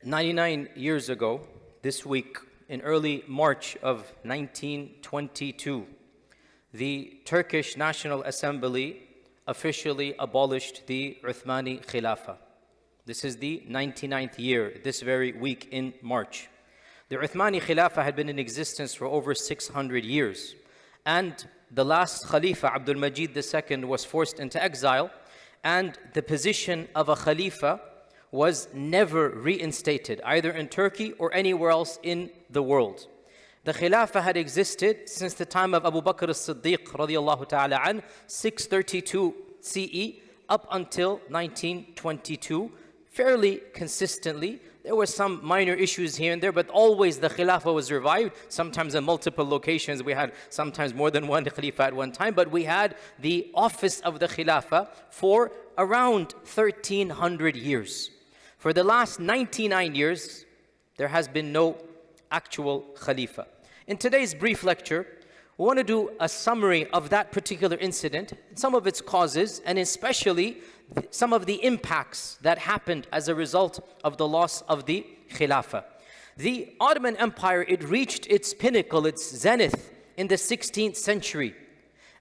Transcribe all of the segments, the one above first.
99 years ago, this week, in early March of 1922, the Turkish National Assembly officially abolished the Uthmani Khilafah. This is the 99th year, this very week in March. The Uthmani Khilafah had been in existence for over 600 years. And the last Khalifa, Abdul Majid II, was forced into exile. And the position of a Khalifa was never reinstated, either in Turkey or anywhere else in the world. The Khilafah had existed since the time of Abu Bakr as-Siddiq radiallahu ta'ala an, 632 CE, up until 1922, fairly consistently. There were some minor issues here and there, but always the Khilafah was revived. Sometimes in multiple locations, we had sometimes more than one Khalifa at one time, but we had the office of the Khilafah for around 1300 years. For the last 99 years, there has been no actual Khalifa. In today's brief lecture, we want to do a summary of that particular incident, some of its causes, and especially some of the impacts that happened as a result of the loss of the Khilafah. The Ottoman Empire, it reached its pinnacle, its zenith in the 16th century.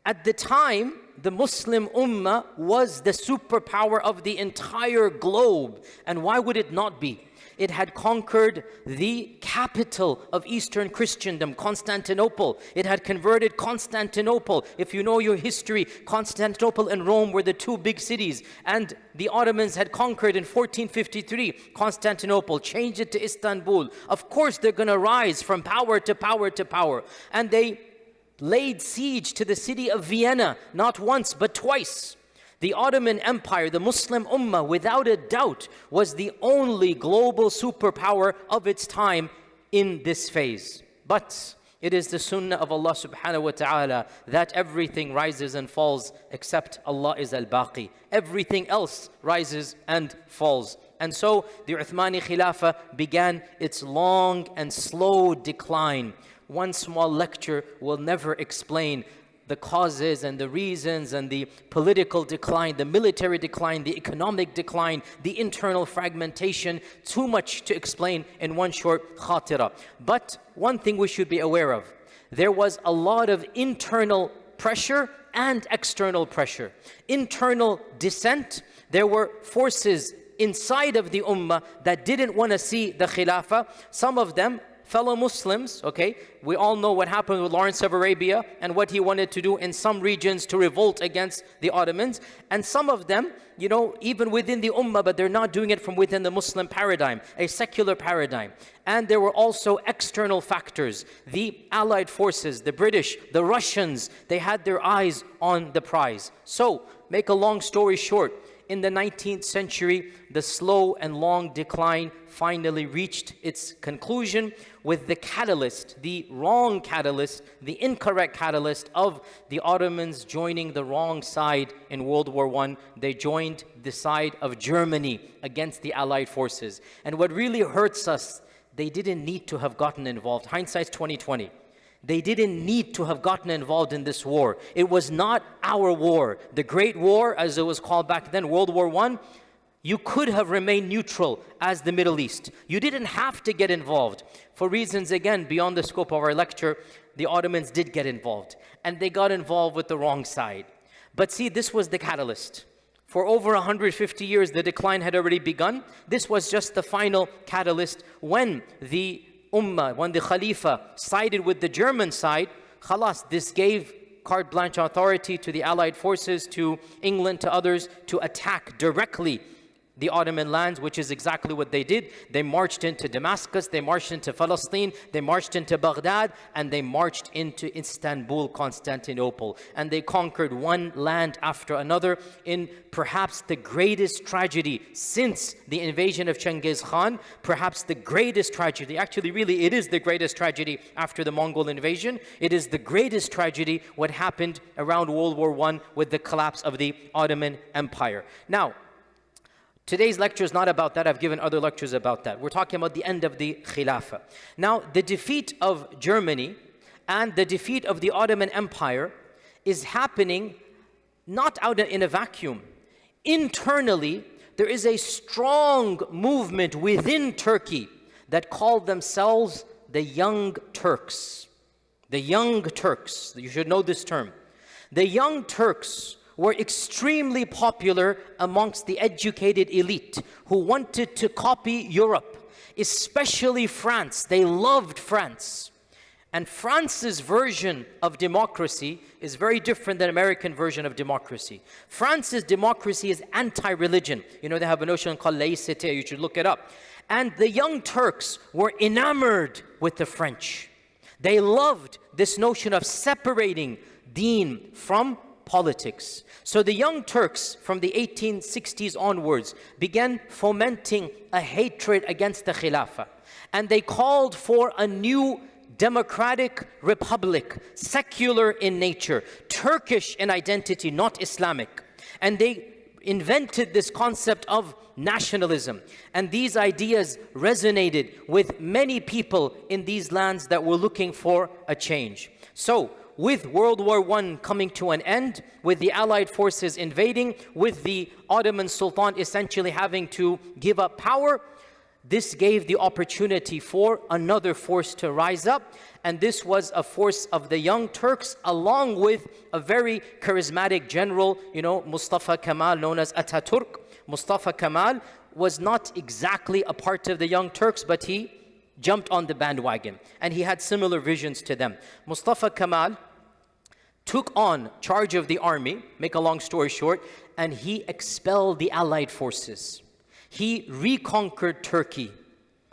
At the time, the Muslim Ummah was the superpower of the entire globe. And why would it not be? It had conquered the capital of Eastern Christendom, Constantinople. It had converted Constantinople. If you know your history, Constantinople and Rome were the two big cities. And the Ottomans had conquered in 1453 Constantinople, changed it to Istanbul. Of course, they're going to rise from power to power to power. And they laid siege to the city of Vienna, not once but twice. The Ottoman Empire, the Muslim Ummah, without a doubt, was the only global superpower of its time in this phase. But it is the sunnah of Allah subhanahu wa ta'ala that everything rises and falls except Allah is al-Baqi. Everything else rises and falls. And so the Uthmani Khilafah began its long and slow decline. One small lecture will never explain the causes and the reasons and the political decline, the military decline, the economic decline, the internal fragmentation. Too much to explain in one short Khatira. But one thing we should be aware of, there was a lot of internal pressure and external pressure. Internal dissent, there were forces inside of the Ummah that didn't want to see the Khilafah. Some of them fellow Muslims, okay? We all know what happened with Lawrence of Arabia and what he wanted to do in some regions to revolt against the Ottomans. And some of them, you know, even within the Ummah, but they're not doing it from within the Muslim paradigm, a secular paradigm. And there were also external factors. The Allied forces, the British, the Russians, they had their eyes on the prize. So, make a long story short, in the 19th century, the slow and long decline finally reached its conclusion with the catalyst, the wrong catalyst, the incorrect catalyst of the Ottomans joining the wrong side in World War I. They joined the side of Germany against the Allied forces. And what really hurts us, they didn't need to have gotten involved. Hindsight's 20/20. They didn't need to have gotten involved in this war. It was not our war. The Great War, as it was called back then, World War I, you could have remained neutral as the Middle East. You didn't have to get involved. For reasons, again, beyond the scope of our lecture, the Ottomans did get involved. And they got involved with the wrong side. But see, this was the catalyst. For over 150 years, the decline had already begun. This was just the final catalyst when the Ummah, when the Khalifa sided with the German side. Khalas, this gave carte blanche authority to the Allied forces, to England, to others, to attack directly the Ottoman lands, which is exactly what they did. They marched into Damascus, they marched into Palestine, they marched into Baghdad, and they marched into Istanbul, Constantinople. And they conquered one land after another in perhaps the greatest tragedy since the invasion of Genghis Khan, perhaps the greatest tragedy. Actually, really, it is the greatest tragedy after the Mongol invasion. It is the greatest tragedy what happened around World War I with the collapse of the Ottoman Empire. Now, today's lecture is not about that. I've given other lectures about that. We're talking about the end of the Khilafah. Now, the defeat of Germany and the defeat of the Ottoman Empire is happening not out in a vacuum. Internally, there is a strong movement within Turkey that called themselves the Young Turks. The Young Turks, you should know this term. The Young Turks were extremely popular amongst the educated elite who wanted to copy Europe, especially France. They loved France. And France's version of democracy is very different than American version of democracy. France's democracy is anti-religion. You know, they have a notion called laïcité, you should look it up. And the Young Turks were enamored with the French. They loved this notion of separating deen from politics. So the Young Turks from the 1860s onwards began fomenting a hatred against the Khilafah. And they called for a new democratic republic, secular in nature, Turkish in identity, not Islamic. And they invented this concept of nationalism. And these ideas resonated with many people in these lands that were looking for a change. So, with World War I coming to an end, with the Allied forces invading, with the Ottoman Sultan essentially having to give up power, this gave the opportunity for another force to rise up, and this was a force of the Young Turks, along with a very charismatic general, Mustafa Kemal, known as Ataturk. Mustafa Kemal was not exactly a part of the Young Turks, but he jumped on the bandwagon, and he had similar visions to them. Mustafa Kemal took on charge of the army, make a long story short, and he expelled the Allied forces. He reconquered Turkey.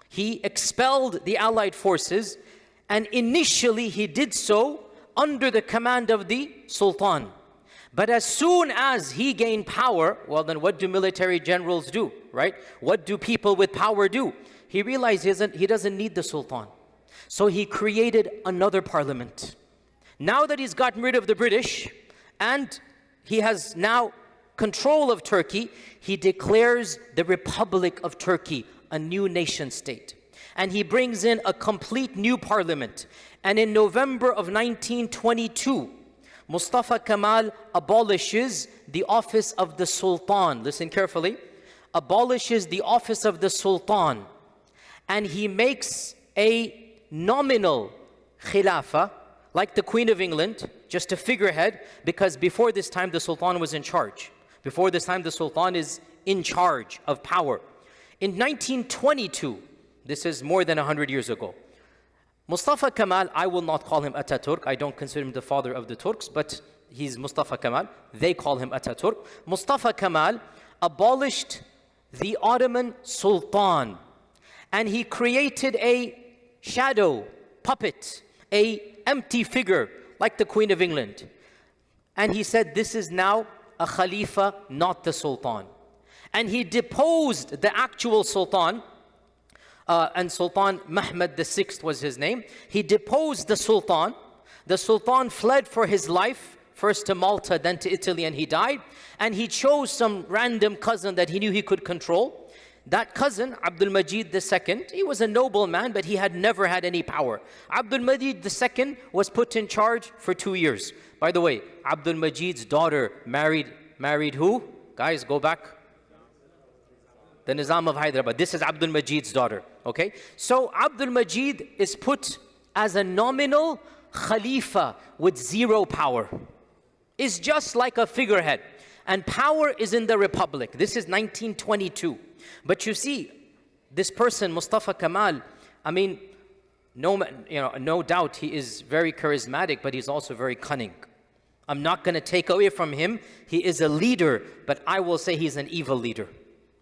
He expelled the Allied forces, and initially he did so under the command of the Sultan. But as soon as he gained power, well then what do military generals do, right? What do people with power do? He realized he doesn't need the Sultan. So he created another parliament. Now that he's gotten rid of the British and he has now control of Turkey, he declares the Republic of Turkey a new nation state. And he brings in a complete new parliament. And in November of 1922, Mustafa Kemal abolishes the office of the Sultan. Listen carefully. Abolishes the office of the Sultan. And he makes a nominal khilafah, like the Queen of England, just a figurehead, because before this time the Sultan was in charge. Before this time the Sultan is in charge of power. In 1922, this is more than 100 years ago, Mustafa Kemal, I will not call him Ataturk, I don't consider him the father of the Turks, but he's Mustafa Kemal, they call him Ataturk. Mustafa Kemal abolished the Ottoman Sultan, and he created a shadow puppet, a empty figure like the Queen of England. And he said, this is now a Khalifa, not the Sultan. And he deposed the actual Sultan, and Sultan Mehmed VI was his name. He deposed the Sultan. The Sultan fled for his life, first to Malta, then to Italy, and he died. And he chose some random cousin that he knew he could control. That cousin, Abdul Majid II, he was a noble man, but he had never had any power. Abdul Majid II was put in charge for 2 years. By the way, Abdul Majid's daughter married who? Guys, go back. The Nizam of Hyderabad. This is Abdul Majid's daughter, okay? So Abdul Majid is put as a nominal Khalifa with zero power. Is just like a figurehead. And power is in the Republic. This is 1922. But you see, this person, Mustafa Kemal, I mean, no doubt he is very charismatic, but he's also very cunning. I'm not going to take away from him. He is a leader, but I will say he's an evil leader,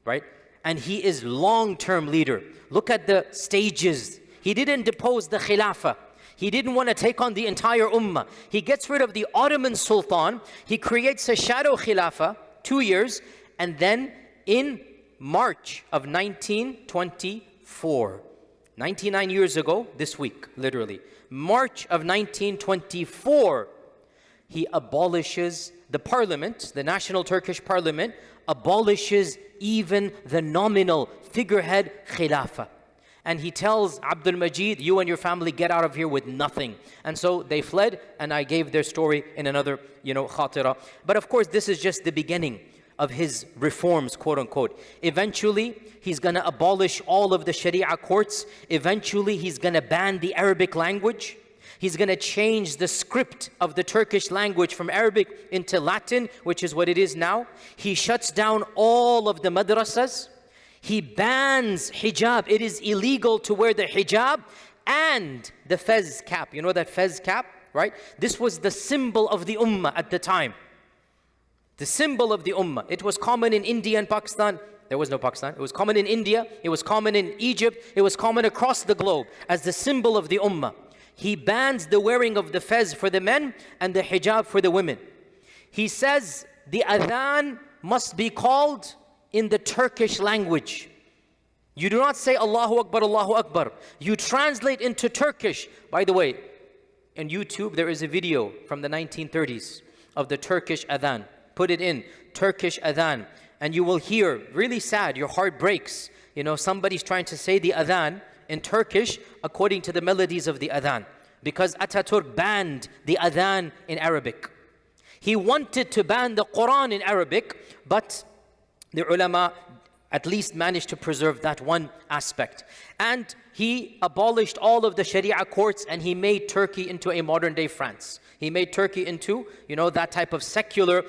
right? And he is long-term leader. Look at the stages. He didn't depose the Khilafah. He didn't want to take on the entire Ummah. He gets rid of the Ottoman Sultan. He creates a shadow Khilafah, 2 years, and then in March of 1924, 99 years ago, this week, literally, March of 1924, he abolishes the parliament, the National Turkish Parliament, abolishes even the nominal figurehead Khilafah. And he tells Abdul Majid, you and your family get out of here with nothing. And so they fled, and I gave their story in another, Khatira. But of course, this is just the beginning of his reforms, quote unquote. Eventually, he's going to abolish all of the Sharia courts. Eventually, he's going to ban the Arabic language. He's going to change the script of the Turkish language from Arabic into Latin, which is what it is now. He shuts down all of the madrasas. He bans hijab. It is illegal to wear the hijab and the fez cap. You know that fez cap, right? This was the symbol of the ummah at the time. The symbol of the ummah. It was common in India and Pakistan. There was no Pakistan. It was common in India. It was common in Egypt. It was common across the globe as the symbol of the ummah. He bans the wearing of the fez for the men and the hijab for the women. He says the adhan must be called in the Turkish language. You do not say Allahu Akbar, Allahu Akbar. You translate into Turkish. By the way, on YouTube there is a video from the 1930s of the Turkish adhan. Put it in, Turkish adhan, and you will hear, really sad, your heart breaks. You know, somebody's trying to say the adhan in Turkish according to the melodies of the adhan, because Ataturk banned the adhan in Arabic. He wanted to ban the Quran in Arabic, but the ulama at least managed to preserve that one aspect. And he abolished all of the Sharia courts, and he made Turkey into a modern day France. He made Turkey into, you know, that type of secular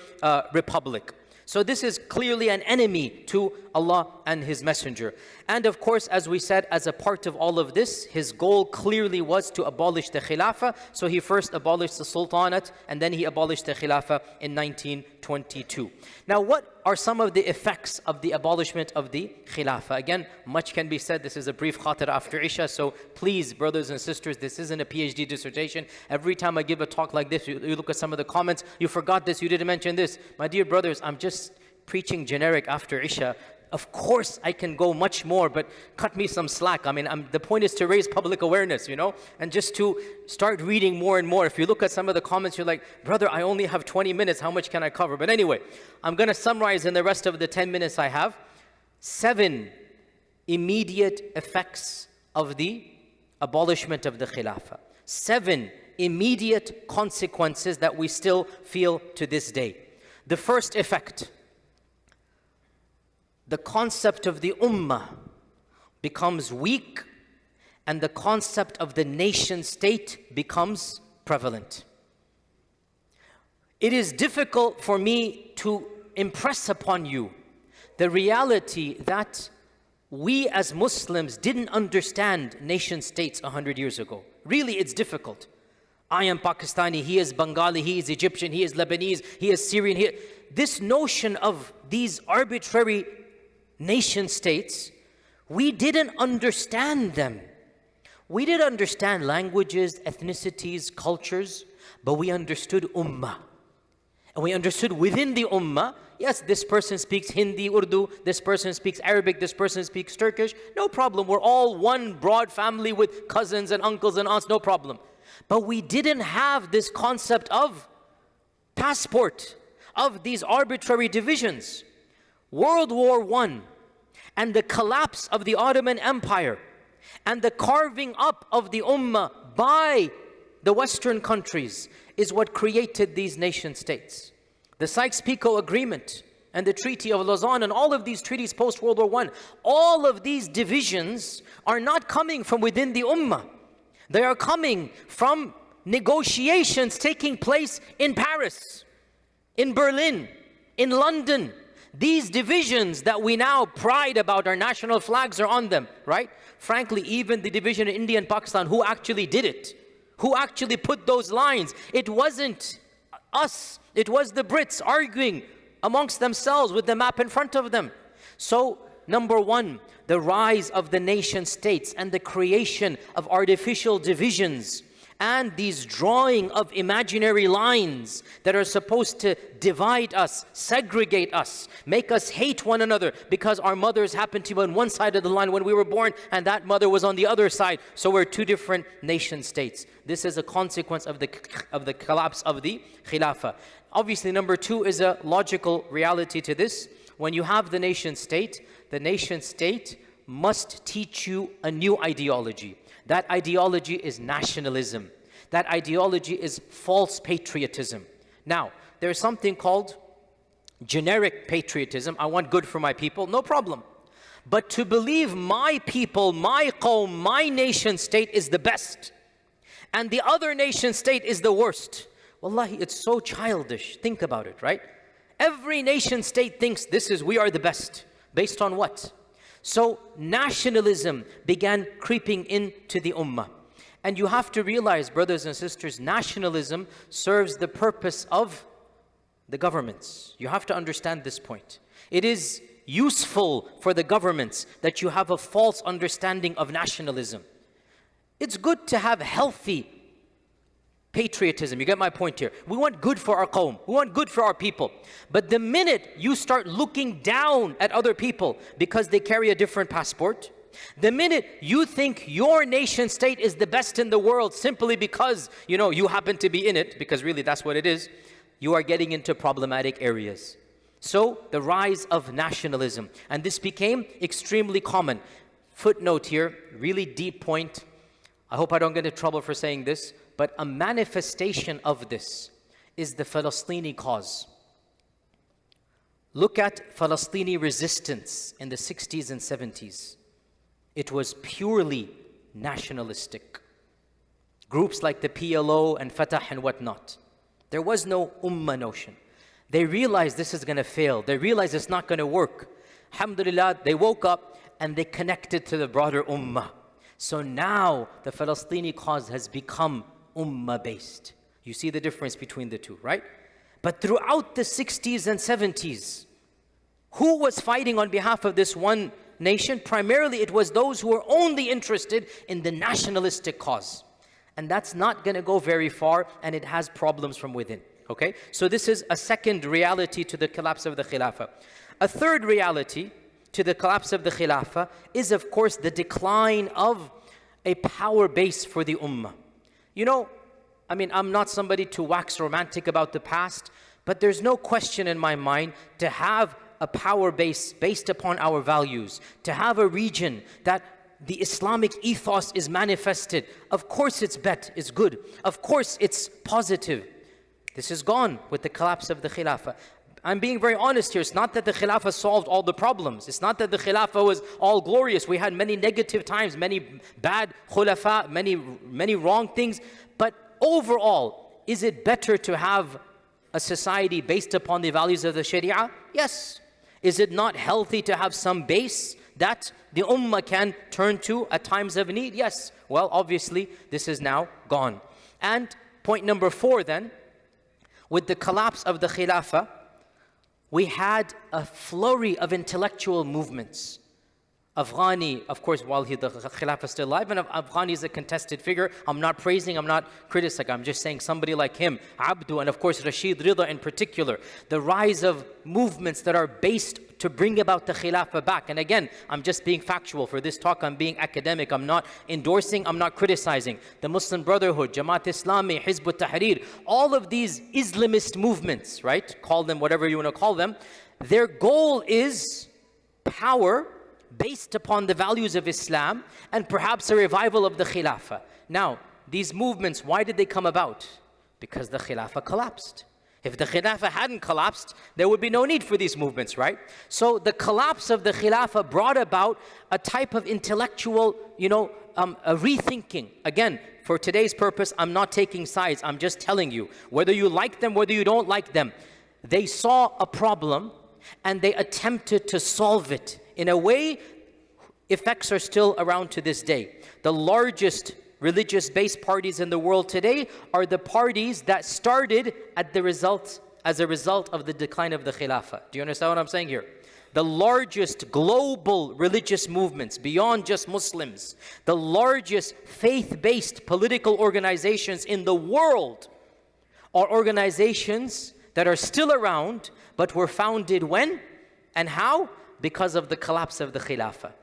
republic. So this is clearly an enemy to Allah and His Messenger. And of course, as we said, as a part of all of this, his goal clearly was to abolish the Khilafah. So he first abolished the Sultanate, and then he abolished the Khilafah in 1922. Now, what are some of the effects of the abolishment of the Khilafah? Again, much can be said. This is a brief Khatira after Isha. So please, brothers and sisters, this isn't a PhD dissertation. Every time I give a talk like this, you look at some of the comments, you forgot this, you didn't mention this. My dear brothers, I'm just preaching generic after Isha. Of course, I can go much more, but cut me some slack. I mean, the point is to raise public awareness, you know, and just to start reading more and more. If you look at some of the comments, you're like, brother, I only have 20 minutes. How much can I cover? But anyway, I'm going to summarize in the rest of the 10 minutes I have 7 immediate effects of the abolishment of the Khilafah. 7 immediate consequences that we still feel to this day. The first effect: the concept of the ummah becomes weak, and the concept of the nation state becomes prevalent. It is difficult for me to impress upon you the reality that we as Muslims didn't understand nation states 100 years ago. Really, it's difficult. I am Pakistani, he is Bengali, he is Egyptian, he is Lebanese, he is Syrian. This notion of these arbitrary nation states, we didn't understand them. We didn't understand languages, ethnicities, cultures, but we understood ummah. And we understood within the ummah, yes, this person speaks Hindi, Urdu, this person speaks Arabic, this person speaks Turkish, no problem. We're all one broad family with cousins and uncles and aunts, no problem. But we didn't have this concept of passport, of these arbitrary divisions. World War I and the collapse of the Ottoman Empire and the carving up of the ummah by the Western countries is what created these nation states. The Sykes-Picot Agreement and the Treaty of Lausanne and all of these treaties post-World War I, all of these divisions are not coming from within the ummah. They are coming from negotiations taking place in Paris, in Berlin, in London. These divisions that we now pride about, our national flags are on them, right? Frankly, even the division in India and Pakistan, who actually did it? Who actually put those lines? It wasn't us. It was the Brits arguing amongst themselves with the map in front of them. So, number one, the rise of the nation states and the creation of artificial divisions and these drawing of imaginary lines that are supposed to divide us, segregate us, make us hate one another because our mothers happened to be on one side of the line when we were born and that mother was on the other side. So we're two different nation states. This is a consequence of the collapse of the Khilafah. Obviously, number two is a logical reality to this. When you have the nation state must teach you a new ideology. That ideology is nationalism. That ideology is false patriotism. Now, there's something called generic patriotism, I want good for my people, no problem. But to believe my people, my qawm, my nation state is the best, and the other nation state is the worst. Wallahi, it's so childish. Think about it, right? Every nation state thinks we are the best. Based on what? So nationalism began creeping into the ummah. And you have to realize, brothers and sisters, nationalism serves the purpose of the governments. You have to understand this point. It is useful for the governments that you have a false understanding of nationalism. It's good to have healthy patriotism. You get my point here. We want good for our qawm. We want good for our people. But the minute you start looking down at other people because they carry a different passport, the minute you think your nation state is the best in the world simply because, you happen to be in it, because really that's what it is, you are getting into problematic areas. So the rise of nationalism, and this became extremely common. Footnote here, really deep point. I hope I don't get into trouble for saying this, but a manifestation of this is the Palestinian cause. Look at Palestinian resistance in the 60s and 70s. It was purely nationalistic. Groups like the PLO and Fatah and whatnot. There was no ummah notion. They realized this is going to fail. They realized it's not going to work. Alhamdulillah, they woke up and they connected to the broader ummah. So now the Palestinian cause has become ummah-based. You see the difference between the two, right? But throughout the 60s and 70s, who was fighting on behalf of this one nation? Primarily, it was those who were only interested in the nationalistic cause. And that's not going to go very far, and it has problems from within. Okay? So this is a second reality to the collapse of the Khilafah. A third reality to the collapse of the Khilafah is, of course, the decline of a power base for the ummah. I'm not somebody to wax romantic about the past, but there's no question in my mind to have a power base based upon our values, to have a region that the Islamic ethos is manifested. Of course it's good. Of course it's positive. This is gone with the collapse of the Khilafah. I'm being very honest here. It's not that the Khilafah solved all the problems. It's not that the Khilafah was all glorious. We had many negative times, many bad khulafa, many wrong things. But overall, is it better to have a society based upon the values of the Sharia? Yes. Is it not healthy to have some base that the ummah can turn to at times of need? Yes. Well, obviously, this is now gone. And point number 4 then, with the collapse of the Khilafah, we had a flurry of intellectual movements. Afghani, of course, while the Khilafah is still alive, and Afghani is a contested figure. I'm not praising, I'm not criticizing, I'm just saying somebody like him, Abdu, and of course Rashid Rida in particular. The rise of movements that are based to bring about the Khilafah back. And again, I'm just being factual for this talk, I'm being academic, I'm not endorsing, I'm not criticizing. The Muslim Brotherhood, Jamaat Islami, Hizb ut-Tahrir, all of these Islamist movements, right? Call them whatever you want to call them. Their goal is power based upon the values of Islam and perhaps a revival of the Khilafah. Now, these movements, why did they come about? Because the Khilafah collapsed. If the Khilafah hadn't collapsed, there would be no need for these movements, right? So the collapse of the Khilafah brought about a type of intellectual, a rethinking. Again, for today's purpose, I'm not taking sides. I'm just telling you, whether you like them, whether you don't like them, they saw a problem and they attempted to solve it. In a way, effects are still around to this day. The largest religious-based parties in the world today are the parties that started as a result of the decline of the Khilafah. Do you understand what I'm saying here? The largest global religious movements beyond just Muslims, the largest faith-based political organizations in the world are organizations that are still around but were founded when and how? Because of the collapse of the Khilafah.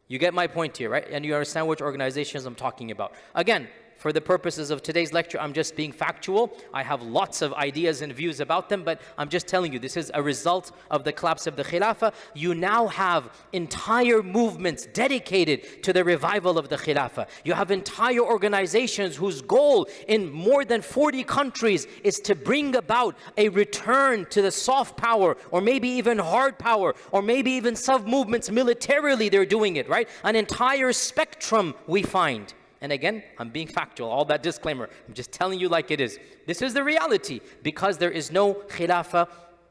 You get my point here, right? And you understand which organizations I'm talking about. Again, for the purposes of today's lecture, I'm just being factual. I have lots of ideas and views about them, but I'm just telling you, this is a result of the collapse of the Khilafah. You now have entire movements dedicated to the revival of the Khilafah. You have entire organizations whose goal in more than 40 countries is to bring about a return to the soft power, or maybe even hard power, or maybe even sub-movements militarily they're doing it, right? An entire spectrum we find. And again, I'm being factual, all that disclaimer. I'm just telling you like it is. This is the reality. Because there is no Khilafah,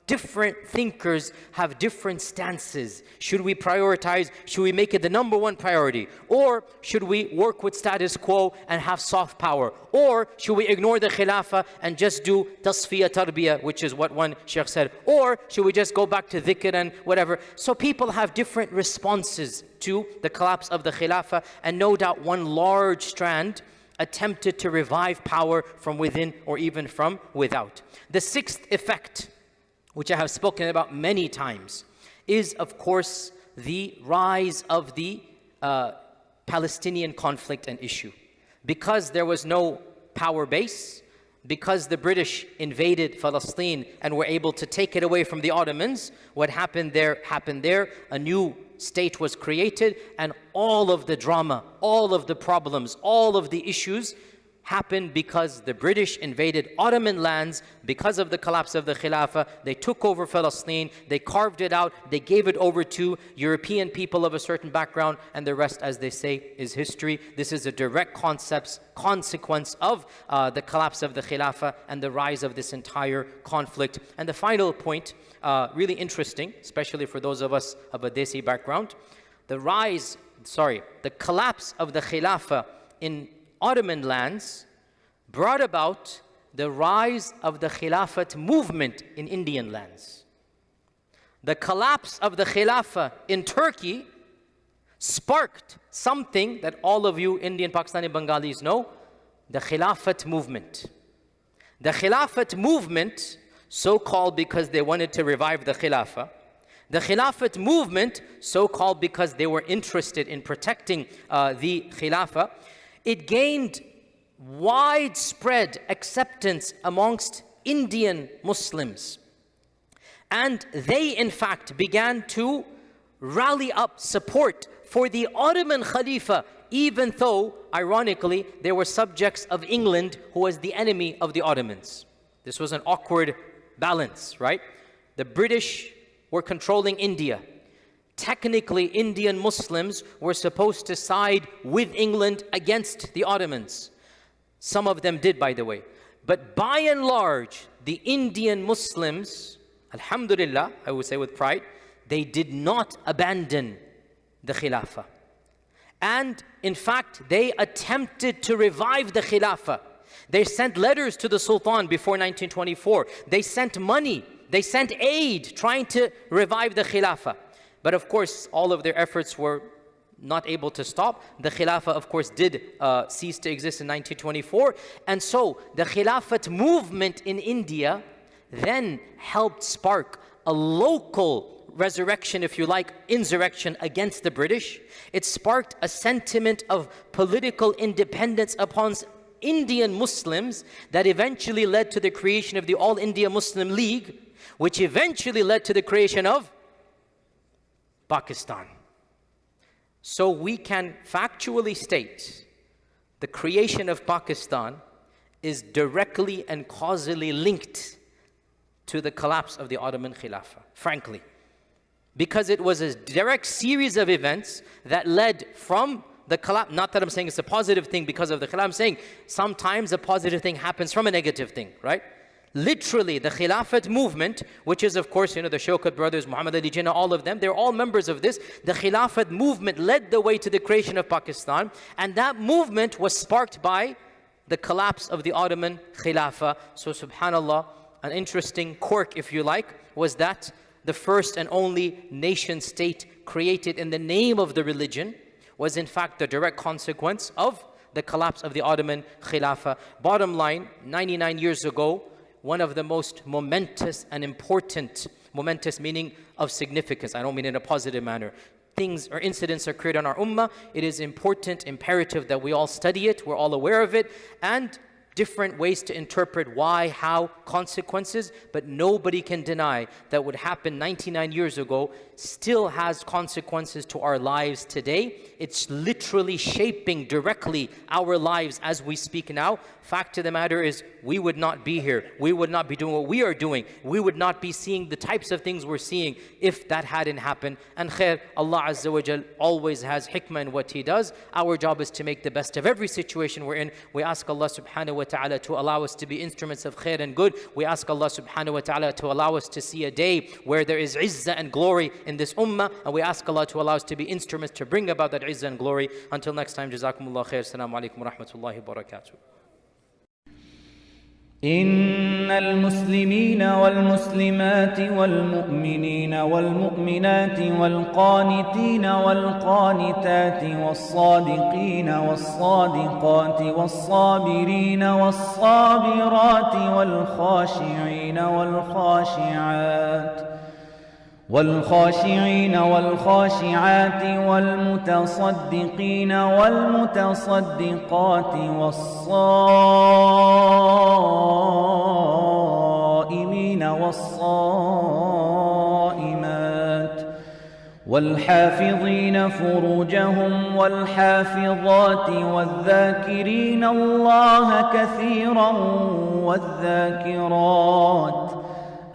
different thinkers have different stances. Should we prioritize? Should we make it the number one priority? Or should we work with status quo and have soft power? Or should we ignore the Khilafah and just do tasfiyah tarbiyah, which is what one Shaykh said? Or should we just go back to dhikr and whatever? So people have different responses to the collapse of the Khilafah, and no doubt one large strand attempted to revive power from within or even from without. The sixth effect, which I have spoken about many times, is of course the rise of the Palestinian conflict and issue. Because there was no power base, because the British invaded Palestine and were able to take it away from the Ottomans, what happened there happened there. A new state was created, and all of the drama, all of the problems, all of the issues happened because the British invaded Ottoman lands. Because of the collapse of the Khilafah, they took over Palestine, they carved it out, they gave it over to European people of a certain background, and the rest, as they say, is history. This is a direct consequence of the collapse of the Khilafah and the rise of this entire conflict. And the final point, really interesting, especially for those of us of a Desi background, the collapse of the Khilafah in Ottoman lands brought about the rise of the Khilafat movement in Indian lands. The collapse of the Khilafah in Turkey sparked something that all of you Indian, Pakistani, Bengalis know, the Khilafat movement. The Khilafat movement, so called because they wanted to revive the Khilafah. The Khilafat movement, so called because they were interested in protecting the Khilafah. It gained widespread acceptance amongst Indian Muslims. And they, in fact, began to rally up support for the Ottoman Khalifa, even though, ironically, they were subjects of England, who was the enemy of the Ottomans. This was an awkward balance, right? The British were controlling India. Technically, Indian Muslims were supposed to side with England against the Ottomans. Some of them did, by the way. But by and large, the Indian Muslims, alhamdulillah, I would say with pride, they did not abandon the Khilafah. And in fact, they attempted to revive the Khilafah. They sent letters to the Sultan before 1924. They sent money. They sent aid trying to revive the Khilafah. But of course, all of their efforts were not able to stop. The Khilafah, of course, did cease to exist in 1924. And so the Khilafat movement in India then helped spark a local resurrection, if you like, insurrection against the British. It sparked a sentiment of political independence upon Indian Muslims that eventually led to the creation of the All India Muslim League, which eventually led to the creation of Pakistan. So we can factually state the creation of Pakistan is directly and causally linked to the collapse of the Ottoman Khilafah, frankly. Because it was a direct series of events that led from the collapse. Not that I'm saying it's a positive thing because of the Khilafah. I'm saying sometimes a positive thing happens from a negative thing, right? Literally, the Khilafat movement, which is of course, the Shawkat brothers, Muhammad Ali Jinnah, all of them, they're all members of this. The Khilafat movement led the way to the creation of Pakistan, and that movement was sparked by the collapse of the Ottoman Khilafah. So subhanallah, an interesting quirk, if you like, was that the first and only nation state created in the name of the religion was in fact the direct consequence of the collapse of the Ottoman Khilafah. Bottom line, 99 years ago, one of the most momentous and important, momentous meaning of significance, I don't mean in a positive manner, things or incidents occurred on our ummah, it is important, imperative that we all study it, we're all aware of it, and different ways to interpret why, how, consequences, but nobody can deny that what happened 99 years ago still has consequences to our lives today. It's literally shaping directly our lives as we speak now. Fact of the matter is, we would not be here. We would not be doing what we are doing. We would not be seeing the types of things we're seeing if that hadn't happened. And khair, Allah Azza wa Jal always has hikmah in what He does. Our job is to make the best of every situation we're in. We ask Allah subhanahu wa ta'ala to allow us to be instruments of khair and good. We ask Allah subhanahu wa ta'ala to allow us to see a day where there is izzah and glory in this ummah. And we ask Allah to allow us to be instruments to bring about that izzah and glory. Until next time, jazakumullah khair. Assalamu alaikum wa rahmatullahi wa barakatuh. إن المسلمين والمسلمات والمؤمنين والمؤمنات والقانتين والقانتات والصادقين والصادقات والصابرين والصابرات والخاشعين والخاشعات والمتصدقين والمتصدقات والصائمين والصائمات والحافظين فروجهم والحافظات والذاكرين الله كثيرا والذاكرات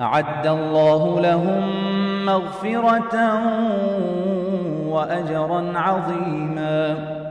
أعد الله لهم مغفرة وأجرا عظيما.